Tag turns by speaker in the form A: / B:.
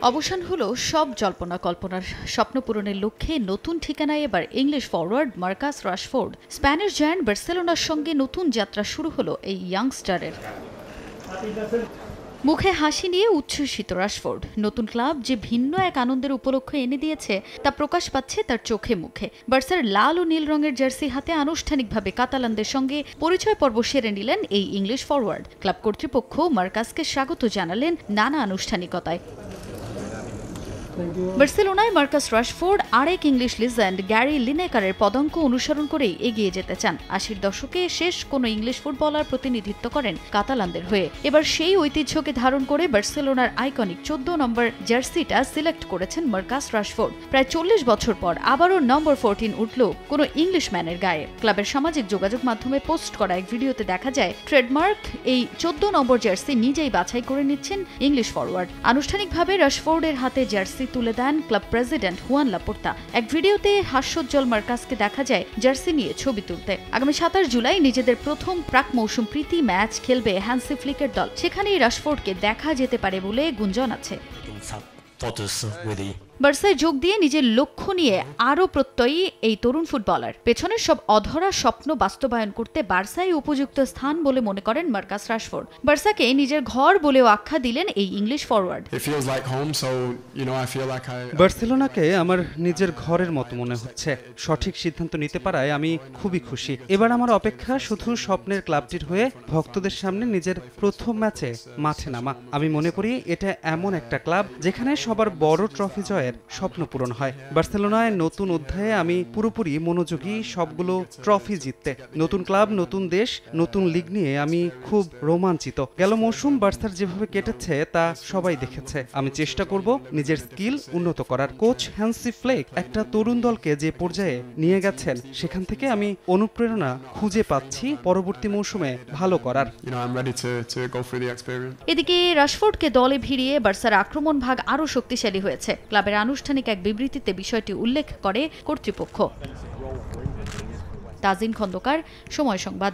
A: অবসান হলো সব জল্পনা কল্পনার। স্বপ্ন পূরণের লক্ষ্যে নতুন ঠিকানায় এবার English forward Marcus Rashford. Spanish giant বার্সেলোনার সঙ্গে নতুন যাত্রা শুরু হলো এই ইয়াংস্টারের। মুখে হাসি নিয়ে উচ্ছ্বসিত রাশফোর্ড। নতুন ক্লাব যে ভিন্ন এক আনন্দের উপলক্ষ এনে দিয়েছে তা প্রকাশ পাচ্ছে তার চোখে মুখে। বার্সার লাল ও নীল রঙের জার্সি হাতে আনুষ্ঠানিকভাবে কাতালানদের সঙ্গে পরিচয় পর্ব সেরে নিলেন এই ইংলিশ ফরওয়ার্ড। ক্লাব কর্তৃপক্ষ মার্কাসকে স্বাগত জানালেন নানা আনুষ্ঠানিকতায়। বার্সেলোনায় মার্কাস রাশফোর্ড আরেক ইংলিশ লিজেন্ড গ্যারি লিনেকারের পদাঙ্ক অনুসরণ করেই এগিয়ে যেতে চান। ৮০ দশকে শেষ কোনো ইংলিশ ফুটবলার প্রতিনিধিত্ব করেন কাতালানদের হয়ে। এবার সেই ঐতিহ্যকে ধারণ করে বার্সেলোনার আইকনিক ১৪ নম্বর জার্সিটা সিলেক্ট করেছেন মার্কাস রাশফোর্ড। প্রায় ৪০ বছর পর আবারও নম্বর 14 উঠল কোনো ইংলিশম্যানের গায়ে। ক্লাবের সামাজিক যোগাযোগ মাধ্যমে পোস্ট করা এক ভিডিওতে দেখা যায় ট্রেডমার্ক এই ১৪ নম্বর জার্সি নিজেই বাছাই করে নিচ্ছেন ইংলিশ ফরওয়ার্ড। আনুষ্ঠানিকভাবে রাশফোর্ডের হাতে জার্সি তুলে দেন ক্লাব প্রেসিডেন্ট হুয়ান লাপোর্তা। এক ভিডিওতে হাস্যোজ্জ্বল মার্কাসকে দেখা যায় জার্সি নিয়ে ছবি তুলতে। আগামী ২৭ জুলাই নিজেদের প্রথম প্রাক মৌসুম প্রীতি ম্যাচ খেলবে হ্যান্সি ফ্লিকের দল। সেখানেই রাশফোর্ডকে দেখা যেতে পারে বলে গুঞ্জন আছে। বার্সায় যোগ দিয়ে নিজের লক্ষ্য নিয়ে আরও প্রত্যয়ী এই তরুণ ফুটবলার। পেছনের সব অধরা স্বপ্ন বাস্তবায়ন করতে বার্সাই উপযুক্ত স্থান বলে মনে করেন মার্কাস রাশফোর্ড। বার্সাকে নিজের ঘর বলেও আখ্যা দিলেন এই ইংলিশ ফরওয়ার্ড।
B: বার্সেলোনাকে আমার নিজের ঘরের মতো মনে হচ্ছে। সঠিক সিদ্ধান্ত নিতে পারায় আমি খুবই খুশি। এবার আমার অপেক্ষা শুধু স্বপ্নের ক্লাবটির হয়ে ভক্তদের সামনে নিজের প্রথম ম্যাচে মাঠে নামা। আমি মনে করি এটা এমন একটা ক্লাব যেখানে সবার বড় ট্রফি জয়ের স্বপ্ন পূরণ হয়। বার্সেলোনায় নতুন অধ্যায়ে আমি পুরোপুরি মনোযোগী, সবগুলো ট্রফি জিততে। নতুন ক্লাব, নতুন দেশ, নতুন লিগ নিয়ে আমি খুব রোমাঞ্চিত। গেল মৌসুম বার্সার যেভাবে কেটেছে তা সবাই দেখেছে। আমি চেষ্টা করব নিজের স্কিল উন্নত করার। কোচ হ্যান্সি ফ্লিক একটা তরুণ দলকে যে পর্যায়ে নিয়ে গেছেন সেখান থেকে আমি অনুপ্রেরণা খুঁজে পাচ্ছি পরবর্তী মৌসুমে ভালো করার।
A: এদিকে রাশফোর্ডকে দলে ভিড়িয়ে বার্সার আক্রমণ ভাগ আরও শক্তিশালী হয়েছে। ক্লাবের আনুষ্ঠানিক এক বিবৃতিতে বিষয়টি উল্লেখ করে কর্তৃপক্ষ। তাজিন খন্দকার, সময় সংবাদ।